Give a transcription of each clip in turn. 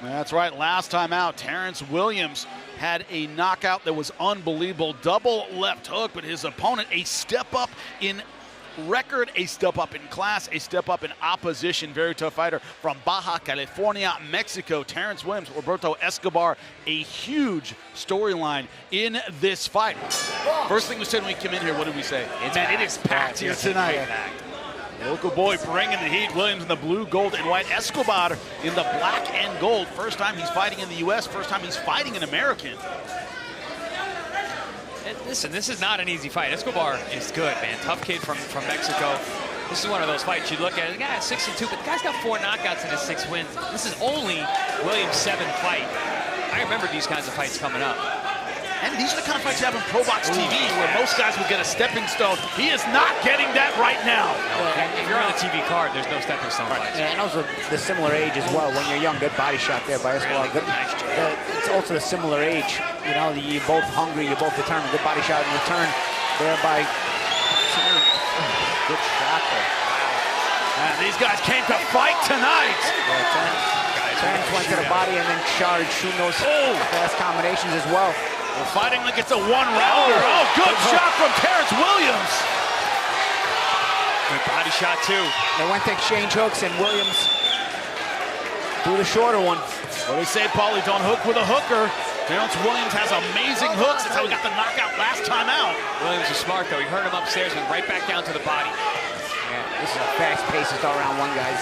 That's right. Last time out, Terrence Williams had a knockout that was unbelievable. Double left hook, but his opponent a step up in record, a step up in class, a step up in opposition. Very tough fighter from Baja California, Mexico. Terrence Williams, Roberto Escobar, a huge storyline in this fight. First thing we said when we came in here, what did we say? Man, it is packed here tonight. Local boy bringing the heat. Williams in the blue, gold, and white. Escobar in the black and gold. First time he's fighting in the U.S. First time he's fighting an American. And listen, this is not an easy fight. Escobar is good, man. Tough kid from Mexico. This is one of those fights you look at. The guy is 6-2, but the guy's got 4 knockouts in his 6 wins. This is only Williams' 7th fight. I remember these kinds of fights coming up. And these are the kind of fights you have on ProBox TV where most guys will get a stepping stone. He is not getting that right now. If you're on the TV card, there's no stepping stone fights. Yeah, and also the similar age as well. When you're young, good body shot there by Escobar. Really nice jab. It's also a similar age. You know, you're both hungry, you're both determined. Good body shot in return there by... Good shot there. And these guys came to fight tonight. Terrence went to the body and then charged, shooting those fast combinations as well. We're fighting like it's a one-rounder. Oh, good shot from Terrence Williams. Good body shot, too. They went to exchange hooks, and Williams threw the shorter one. What do we say, Paulie? Don't hook with a hooker. Terrence Williams has amazing hooks. That's how he got the knockout last time out. Williams is smart, though. He heard him upstairs and right back down to the body. Yeah, this is a fast pace to start round 1, guys.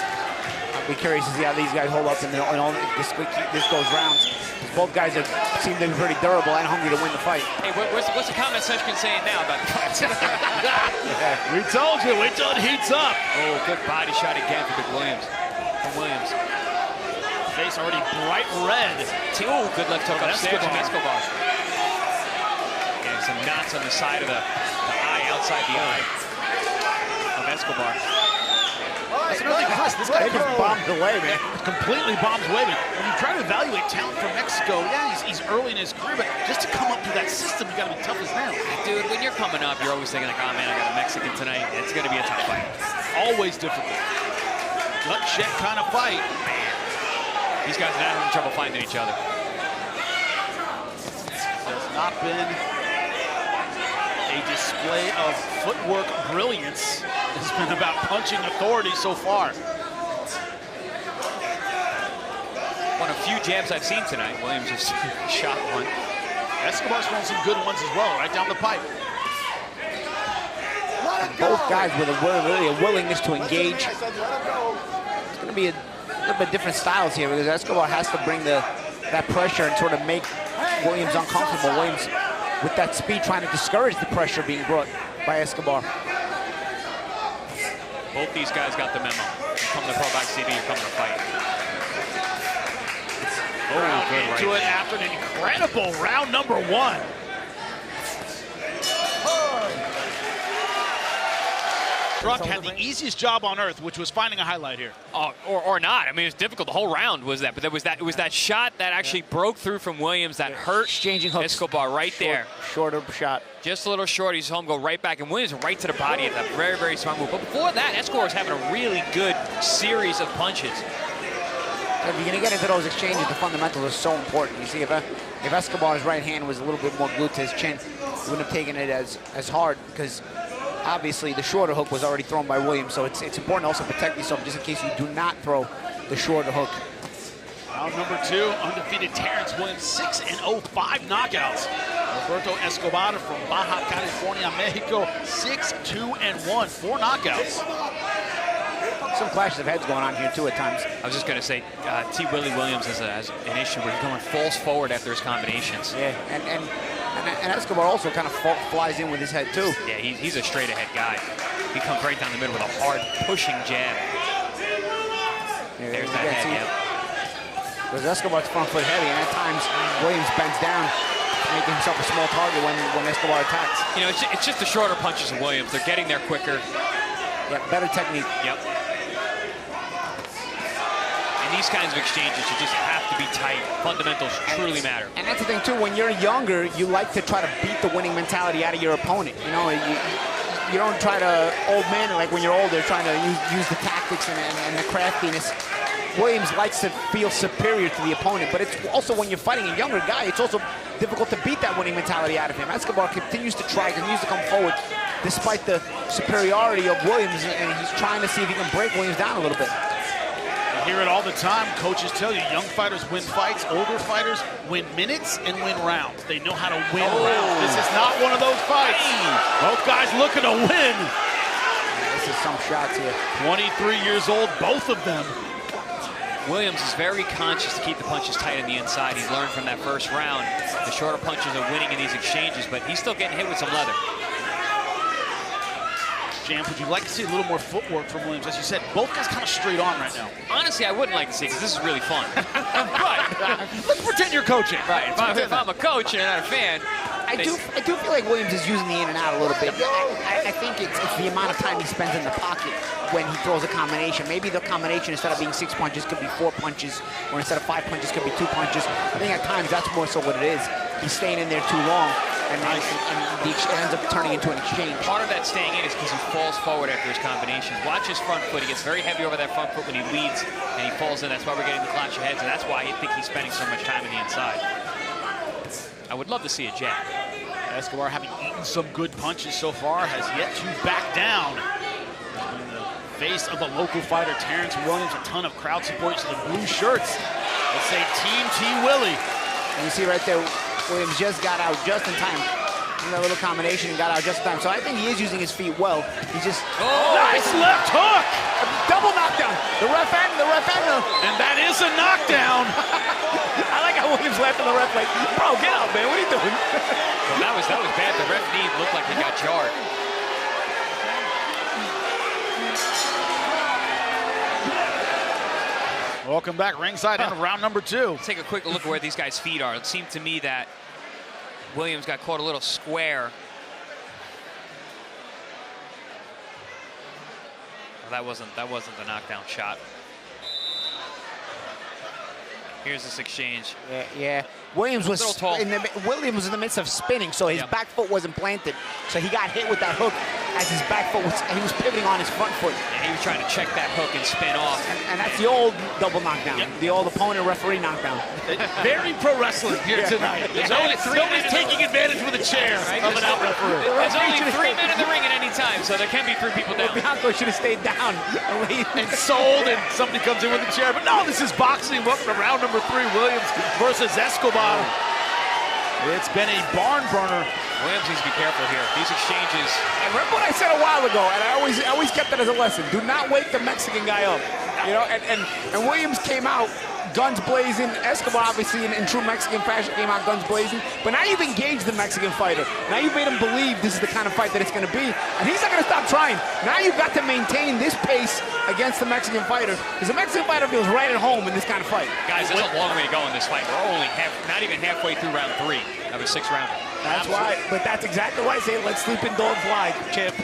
I'll be curious to see how these guys hold up in all this goes rounds. Both guys seem to be pretty durable and hungry to win the fight. Hey, what's the comment section saying now about the fight? We told you, wait till it heats up. Oh, good body shot again for Williams. Face already bright red. Oh, good left hook upstairs from Escobar. Getting some knots on the side of the eye, outside the eye of Escobar. That's another thing. This guy just bombed away, man. Completely bombs away. But when you try to evaluate talent from Mexico, yeah, he's early in his career, but just to come up through that system, you got to be tough as nails. Dude, when you're coming up, you're always thinking like, oh man, I got a Mexican tonight. It's going to be a tough fight. Always difficult. Gut check kind of fight. Man, these guys are not having trouble finding each other. Has not been a display of footwork brilliance. It's been about punching authority so far. One of few jabs I've seen tonight. Williams just shot one. Escobar's throwing some good ones as well, right down the pipe. Both guys with really a willingness to engage. It's going to be a little bit different styles here because Escobar has to bring that pressure and sort of make Williams uncomfortable. Williams, with that speed, trying to discourage the pressure being brought by Escobar. Both these guys got the memo. You come to ProBox TV, you're coming to fight. Into it after an incredible round number 1. Struck had the easiest job on earth, which was finding a highlight here. Or not. I mean, it's difficult. The whole round was that, but it was that shot that actually broke through from Williams that hurt exchanging hooks. Escobar right there. Shorter shot. Just a little short. He's home, go right back, and Williams right to the body at that very, very smart move. But before that, Escobar was having a really good series of punches. If you're going to get into those exchanges, the fundamentals are so important. You see, if Escobar's right hand was a little bit more glued to his chin, he wouldn't have taken it as hard because obviously the shorter hook was already thrown by Williams. So it's important to also protect yourself just in case you do not throw the shorter hook. Round number 2, undefeated Terrence Williams, 6-0, 5 knockouts. Roberto Escobar from Baja California, Mexico, 6-2-1, 4 knockouts. Some clashes of heads going on here too at times. I was just going to say, T. Willie Williams has an issue where he's going falls forward after his combinations. Yeah, and Escobar also kind of flies in with his head too. Yeah, he's a straight ahead guy. He comes right down the middle with a hard pushing jab. There's that head, yeah. Because Escobar's front foot heavy, and at times Williams bends down, making himself a small target when Escobar attacks. You know, it's just the shorter punches of Williams. They're getting there quicker. Yeah, better technique. Yep. These kinds of exchanges, you just have to be tight. Fundamentals truly matter. And that's the thing too, when you're younger, you like to try to beat the winning mentality out of your opponent. You know, you don't try to old man like when you're older, trying to use the tactics and the craftiness. Williams likes to feel superior to the opponent, but it's also when you're fighting a younger guy, it's also difficult to beat that winning mentality out of him. Escobar continues to try, continues to come forward despite the superiority of Williams, and he's trying to see if he can break Williams down a little bit. I hear it all the time. Coaches tell you young fighters win fights, older fighters win minutes and win rounds. They know how to win rounds. This is not one of those fights. Both guys looking to win. This is some shots here. 23 years old, both of them. Williams is very conscious to keep the punches tight on the inside. He's learned from that first round. The shorter punches are winning in these exchanges, but he's still getting hit with some leather. Jam, would you like to see a little more footwork from Williams? As you said, both guys kind of straight on right now. Honestly, I wouldn't like to see it because this is really fun. But let's pretend you're coaching. Right. If I'm a coach and not a fan, I do feel like Williams is using the in and out a little bit. I think it's the amount of time he spends in the pocket when he throws a combination. Maybe the combination, instead of being 6 punches, could be 4 punches, or instead of 5 punches, could be 2 punches. I think at times that's more so what it is. He's staying in there too long, and it ends up turning into an exchange. Part of that staying in is because he falls forward after his combinations. Watch his front foot. He gets very heavy over that front foot when he leads, and he falls in. That's why we're getting the clash of heads, and that's why I think he's spending so much time on the inside. I would love to see a jab. Escobar, having eaten some good punches so far, has yet to back down. In the face of the local fighter, Terrence Williams, a ton of crowd support to the blue shirts. Let's say Team T. Willie. And you see right there, Williams just got out just in time. That little combination and got out just in time. So I think he is using his feet well. He's just... Nice left hook! Double knockdown. The ref and And that is a knockdown. I like how Williams left and the ref like, bro, get out, man. What are you doing? Well, that was bad. The ref knee looked like he got jarred. Welcome back ringside into round number 2. Let's take a quick look at where these guys' feet are. It seemed to me that Williams got caught a little square. Well, that wasn't the knockdown shot. Here's this exchange. Yeah. Williams was in the midst of spinning, so his back foot wasn't planted. So he got hit with that hook as his back foot he was pivoting on his front foot. And he was trying to check that hook and spin off. And that's the old double knockdown, the old opponent referee knockdown. Very pro wrestling here tonight. Nobody's taking advantage with a chair of an out referee. There's only 3 men in the ring at any time, so there can be 3 people down. Bianco should have stayed down and sold, and somebody comes in with a chair. But no, this is boxing. Welcome to round number 3, Williams versus Escobar. It's been a barn burner. Williams needs to be careful here. These exchanges. And remember what I said a while ago, and I always kept that as a lesson. Do not wake the Mexican guy up. You know, and Williams came out guns blazing. Escobar, obviously, in true Mexican fashion, came out guns blazing. But now you've engaged the Mexican fighter. Now you've made him believe this is the kind of fight that it's going to be. And he's not going to stop trying. Now you've got to maintain this pace against the Mexican fighter, because the Mexican fighter feels right at home in this kind of fight. Guys, there's a long way to go in this fight. We're only not even halfway through round 3 of a 6-rounder. That's why, but that's exactly why I say let's sleeping dogs lie, champ.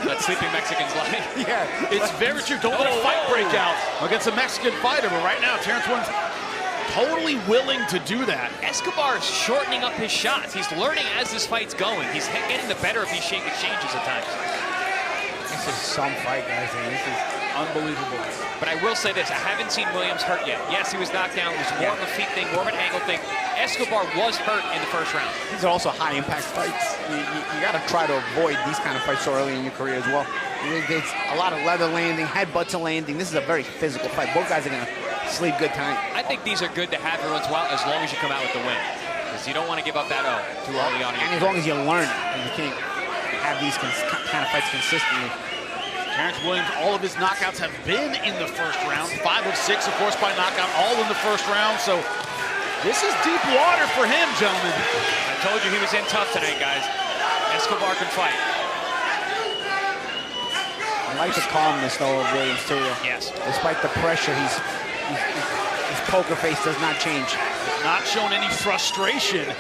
Let sleeping Mexicans lie. Yeah. It's very true. Don't let a fight break out against a Mexican fighter, but right now, Terrence Williams totally willing to do that. Escobar is shortening up his shots. He's learning as this fight's going. He's getting the better of these exchanges at times. This is some fight, guys. This is unbelievable. But I will say this, I haven't seen Williams hurt yet. Yes, he was knocked down. It was more of a feet thing, more of an angle thing. Escobar was hurt in the first round. These are also high-impact fights. You got to try to avoid these kind of fights so early in your career as well. There's a lot of leather landing, headbutts landing. This is a very physical fight. Both guys are going to sleep good tonight. I think these are good to have every once in a while, as long as you come out with the win. Because you don't want to give up that O too early on. And as long as you learn it, and you can't have these kind of fights consistently. Terrence Williams, all of his knockouts have been in the first round. 5 of 6, of course, by knockout, all in the first round. So this is deep water for him, gentlemen. I told you he was in tough tonight, guys. Escobar can fight. I like the calmness, though, of Williams, too. Yes. Despite the pressure, his poker face does not change. Not shown any frustration.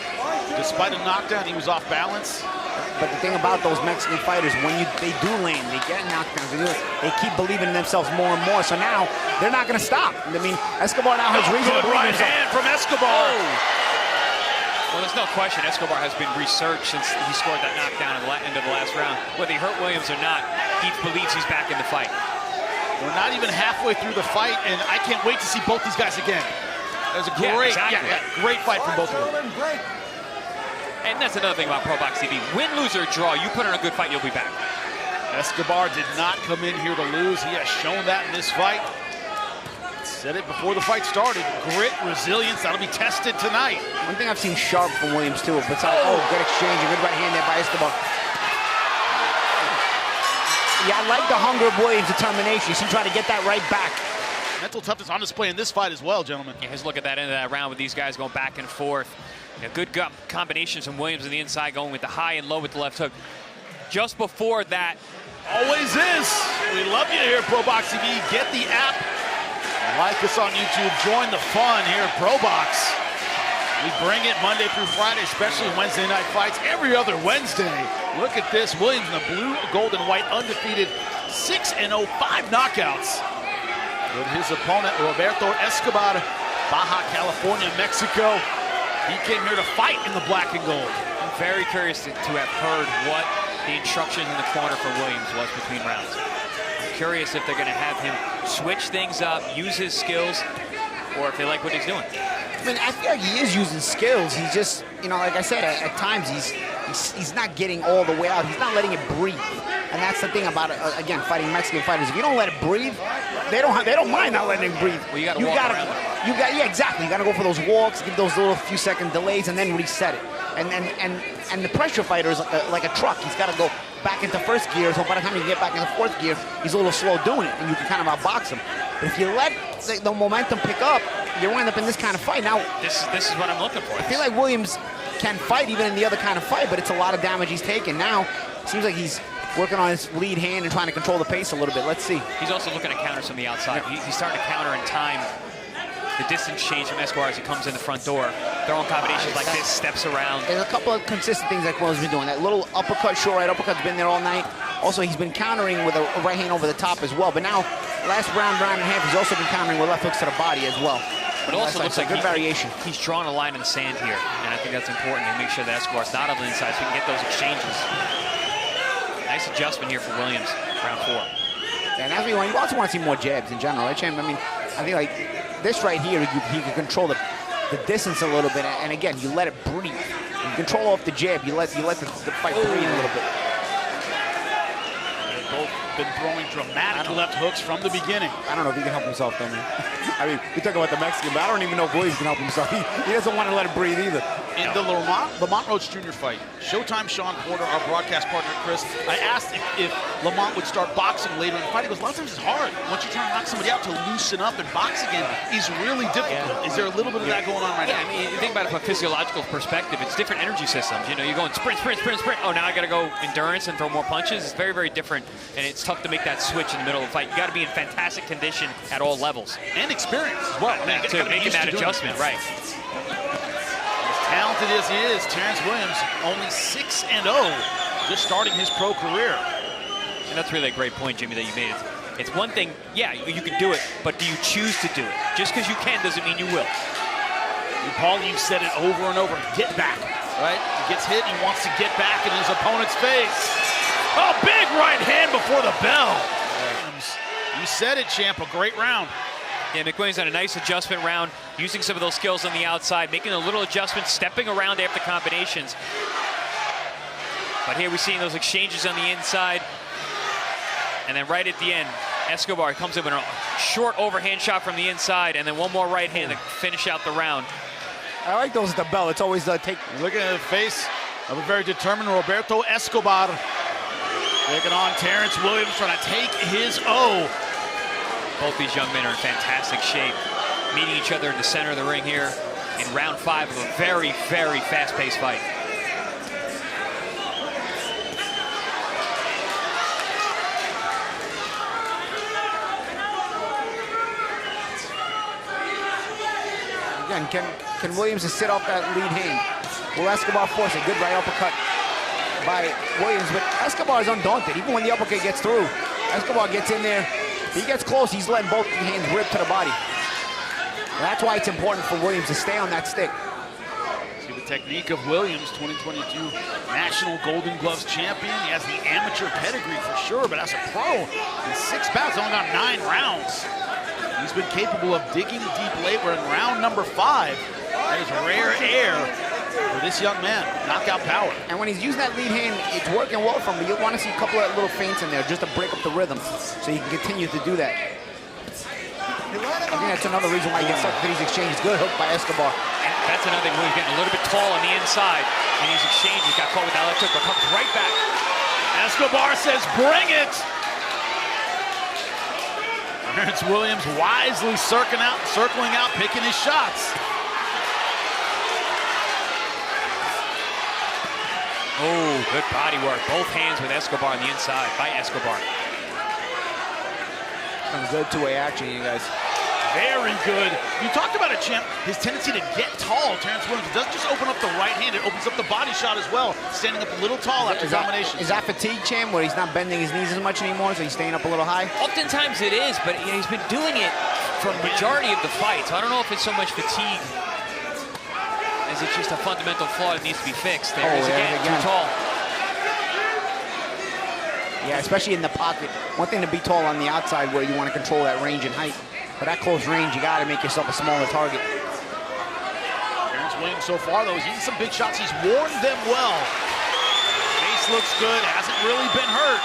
Despite a knockdown, he was off balance. But the thing about those Mexican fighters, when they do land, they get knockdowns, they keep believing in themselves more and more. So now they're not going to stop. I mean, Escobar now has reason to believe in himself. Right hand from Escobar. Well, there's no question Escobar has been researched since he scored that knockdown at the end of the last round. Whether he hurt Williams or not, he believes he's back in the fight. We're not even halfway through the fight, and I can't wait to see both these guys again. That was a great, great fight from both of them. And that's another thing about ProBox TV. Win, lose, or draw, you put on a good fight, you'll be back. Escobar did not come in here to lose. He has shown that in this fight. Said it before the fight started. Grit, resilience, that'll be tested tonight. One thing I've seen sharp from Williams, too, besides, good exchange, a good right hand there by Escobar. Yeah, I like the hunger of Williams' determination. He's trying to get that right back. Mental toughness on display in this fight as well, gentlemen. Yeah, here's a look at that end of that round with these guys going back and forth. Yeah, good combinations from Williams on the inside, going with the high and low with the left hook. Just before that. Always is. We love you here at ProBox TV. Get the app. Like us on YouTube. Join the fun here at ProBox. We bring it Monday through Friday, especially Wednesday night fights. Every other Wednesday. Look at this. Williams in the blue, gold, and white, undefeated. 6-0, 5 knockouts. With his opponent, Roberto Escobar, Baja California, Mexico. He came here to fight in the black and gold. I'm very curious to have heard what the instructions in the corner for Williams was between rounds. I'm curious if they're going to have him switch things up, use his skills, or if they like what he's doing. I mean, I feel like he is using skills. He's just, you know, like I said, at times he's not getting all the way out. He's not letting it breathe. And that's the thing about, again, fighting Mexican fighters. If you don't let it breathe, they don't mind not letting it breathe. Well, you got to walk around. Yeah, exactly. You got to go for those walks, give those little few second delays, and then reset it. And the pressure fighter is like a truck. He's got to go back into first gear, so by the time you get back into fourth gear, he's a little slow doing it, and you can kind of outbox him. But if you let the momentum pick up, you wind up in this kind of fight. Now, this is what I'm looking for. I feel like Williams can fight even in the other kind of fight, but it's a lot of damage he's taken. Now, it seems like he's working on his lead hand and trying to control the pace a little bit. Let's see. He's also looking at counters from the outside. He's starting to counter in time. The distance change from Escobar as he comes in the front door. Throwing combinations like this, steps around. There's a couple of consistent things that Williams has been doing. That little uppercut, short right uppercut's been there all night. Also, he's been countering with a right hand over the top as well. But now, last round and a half, he's also been countering with left hooks to the body as well. But it also looks like good variation. He's drawn a line in the sand here, and I think that's important to make sure that Escobar's not on the inside so we can get those exchanges. Nice adjustment here for Williams, round 4. And as we want, you also want to see more jabs in general, right, Champ? I mean, I think like this right here, he can control the distance a little bit, and again, you let it breathe. You control off the jab, you let the fight breathe a little bit. They've both been throwing dramatic left hooks from the beginning. I don't know if he can help himself, though, man. I mean, we talk about the Mexican, but I don't even know if Williams can help himself. He doesn't want to let it breathe either. In the Lamont Roach Jr. fight, Showtime Sean Porter, our broadcast partner Chris, I asked if Lamont would start boxing later in the fight. He goes, a lot of times it's hard. Once you try to knock somebody out, to loosen up and box again is really difficult. Is there a little bit of that going on right now? I mean, you think about it from a physiological perspective, it's different energy systems. You know, you're going sprint, sprint, sprint, sprint. Oh, now I got to go endurance and throw more punches. It's very, very different, and it's tough to make that switch in the middle of the fight. You got to be in fantastic condition at all levels. And experience as well. Making that adjustment, right. Talented as he is, Terrence Williams only 6-0, just starting his pro career. And that's really a great point, Jimmy, that you made. It's one thing, yeah, you can do it, but do you choose to do it? Just because you can doesn't mean you will. Paul, you've said it over and over, get back, right? He gets hit, he wants to get back in his opponent's face. Oh, big right hand before the bell. You said it, champ, a great round. Yeah, McWilliams had a nice adjustment round, using some of those skills on the outside, making a little adjustment, stepping around after combinations. But here we're seeing those exchanges on the inside. And then right at the end, Escobar comes in with a short overhand shot from the inside, and then one more right hand to finish out the round. I like those at the bell. It's always take. Looking at the face of a very determined Roberto Escobar. Taking on Terrence Williams, trying to take his O. Both these young men are in fantastic shape, meeting each other in the center of the ring here in round 5 of a very, very fast-paced fight. Again, can Williams sit off that lead hand? Will Escobar force a good right uppercut by Williams? But Escobar is undaunted. Even when the uppercut gets through, Escobar gets in there. He gets close, he's letting both hands rip to the body. And that's why it's important for Williams to stay on that stick. See, The technique of Williams, 2022 National Golden Gloves champion. He has the amateur pedigree for sure, but as a pro, in 6 bouts, only got 9 rounds. He's been capable of digging deep late. We're in round number 5. That is rare air for this young man. Knockout power. And when he's using that lead hand, it's working well for him, but you'll want to see a couple of little feints in there just to break up the rhythm so he can continue to do that. I think that's another reason why he gets stuck to these exchanges. Good hook by Escobar. And that's another thing. He's getting a little bit tall on the inside, and these exchanges got caught with that left hook, but comes right back. Escobar says, bring it! Terrence Williams wisely circling out, picking his shots. Oh, good body work. Both hands with Escobar on the inside by Escobar. Some good two-way action, you guys. Very good. You talked about a champ, his tendency to get tall. Terrence Williams doesn't just open up the right hand, it opens up the body shot as well. Standing up a little tall after combination. Is that fatigue, champ, where he's not bending his knees as much anymore, so he's staying up a little high? Oftentimes it is, but he's been doing it for a majority of the fight. So I don't know if it's so much fatigue as it's just a fundamental flaw that needs to be fixed. There is again, too tall. Yeah, especially in the pocket. One thing to be tall on the outside where you want to control that range and height. But at close range, you got to make yourself a smaller target. Terrence Williams so far, though, he's eating some big shots. He's worn them well. Face looks good, hasn't really been hurt.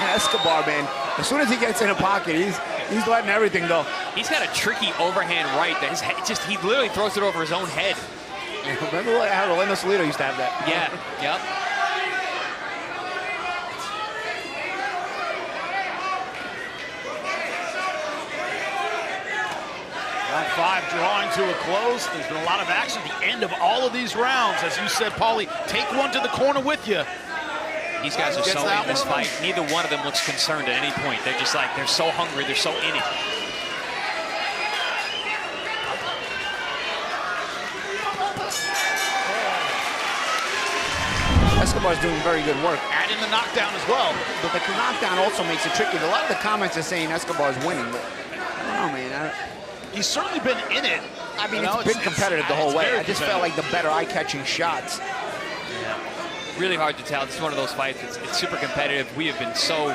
And Escobar, man, as soon as he gets in a pocket, he's letting everything go. He's got a tricky overhand right that his head, he literally throws it over his own head. Remember how Rolando Salido used to have that? Yeah, yep. Round 5 drawing to a close. There's been a lot of action at the end of all of these rounds. As you said, Paulie, take one to the corner with you. These guys are so in this fight. Neither one of them looks concerned at any point. They're just like, they're so hungry, they're so in it. Escobar's doing very good work. Add in the knockdown as well. But the knockdown also makes it tricky. A lot of the comments are saying Escobar's winning, but I don't know, man. He's certainly been in it. I mean, it's been competitive the whole way. I just felt like the better eye-catching shots. Yeah. Really hard to tell. This is one of those fights. It's super competitive. We have been so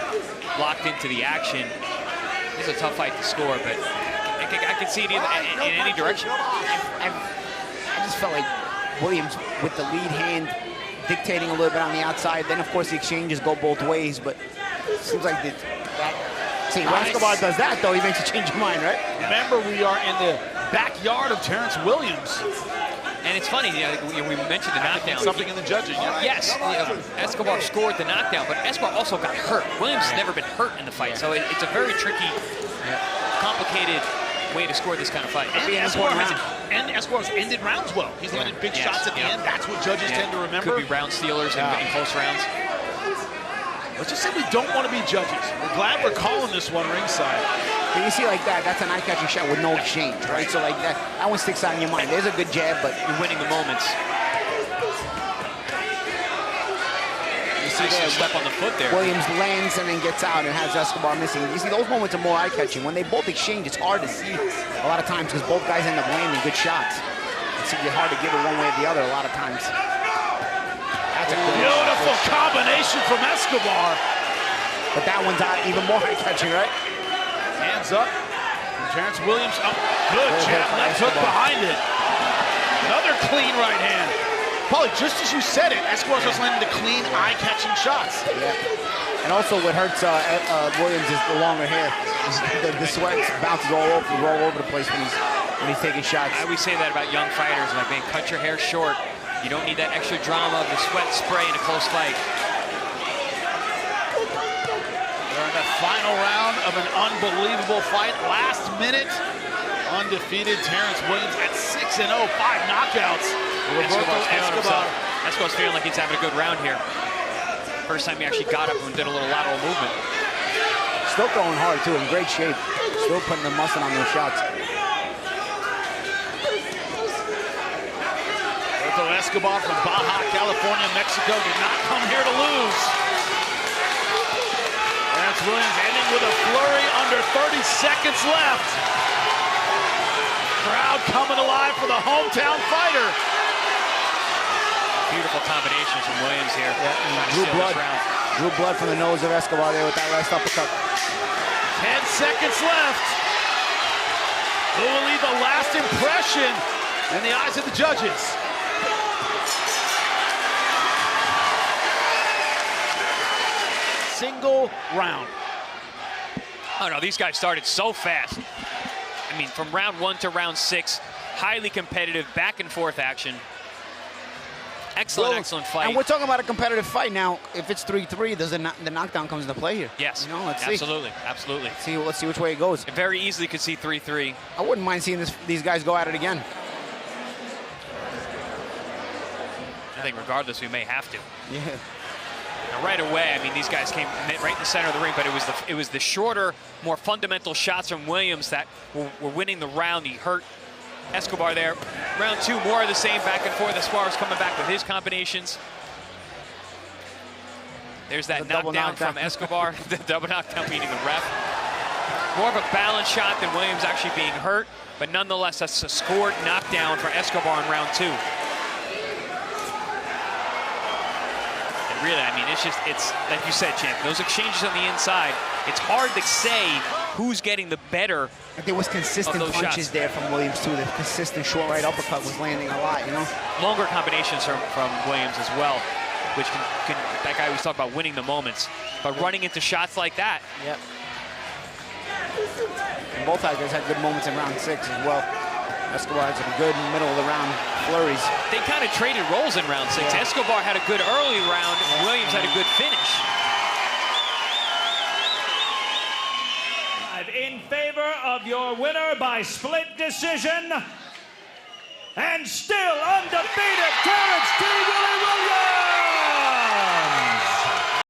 locked into the action. This is a tough fight to score, but I can see it in any direction. I just felt like Williams with the lead hand dictating a little bit on the outside. Then, of course, the exchanges go both ways, but it seems like that. See, when Escobar does that, though, he makes you change your mind, right? Remember, we are in the backyard of Terrence Williams. And it's funny, we mentioned the knockdown. Something in the judging, yeah. Yes, Escobar scored the knockdown, but Escobar also got hurt. Williams has never been hurt in the fight, so it's a very tricky, complicated way to score this kind of fight. And Escobar's ended rounds well. He's landed big shots at the end. That's what judges tend to remember. Could be round stealers in close rounds. Let's just say we don't want to be judges. We're glad we're calling this one ringside. But you see like that, that's an eye-catching shot with no exchange, right? So like that one sticks out in your mind. There's a good jab, but you're winning the moments. You see a step on the foot there. Williams lands and then gets out and has Escobar missing. You see, those moments are more eye-catching. When they both exchange, it's hard to see a lot of times because both guys end up landing good shots. It's hard to give it one way or the other a lot of times. That's a beautiful combination from Escobar. But that one's even more eye-catching, right? Hands up. Terrence Williams up. Good jab, left hook behind it. Another clean right hand. Probably just as you said it, Escobar's just landing the clean, eye-catching shots. Yeah. And also what hurts Williams is the longer hair. The sweat bounces all over the place when he's taking shots. I always say that about young fighters, like, man, cut your hair short. You don't need that extra drama of the sweat spray in a close fight. We're in the final round of an unbelievable fight. Last minute, undefeated Terrence Williams at 6-0, 5 knockouts. ROBERTO Escobar. Escobar's feeling like he's having a good round here. First time he actually got up and did a little lateral movement. Still throwing hard, too, in great shape. Still putting the muscle on those shots. ROBERTO Escobar from Baja, California, Mexico, did not come here to lose. Terrence Williams ending with a flurry under 30 seconds left. Crowd coming alive for the hometown fighter. combinations from Williams here. Yeah, drew blood from the nose of Escobar there with that last uppercut. 10 seconds left. Who will leave the last impression in the eyes of the judges? Single round. Oh no, these guys started so fast. I mean, from round 1 to round 6, highly competitive, back and forth action. Excellent fight. And we're talking about a competitive fight now. If it's 3-3, the knockdown comes into play here. Yes, you know, let's absolutely. see. Let's see which way it goes. It very easily could see 3-3. I wouldn't mind seeing these guys go at it again. I think regardless, we may have to. Yeah. Now, right away, I mean, these guys came right in the center of the ring, but it was the shorter, more fundamental shots from Williams that were winning the round. He hurt Escobar there. Round 2, more of the same, back and forth. Escobar's coming back with his combinations. There's that knockdown from Escobar. The double knockdown beating the ref. More of a balanced shot than Williams actually being hurt, but nonetheless, that's a scored knockdown for Escobar in round 2. And really, I mean, it's like you said, champ, those exchanges on the inside, it's hard to say who's getting the better. But there was consistent punches there from Williams too. The consistent short right uppercut was landing a lot, you know. Longer combinations from Williams as well, which can that guy was talking about winning the moments, but running into shots like that. Yep. And both guys had good moments in round 6 as well. Escobar had some good middle of the round flurries. They kind of traded roles in round 6. Yeah. Escobar had a good early round, and Williams had a good finish. In favor of your winner by split decision, and still undefeated, Terrence T. Willie Williams!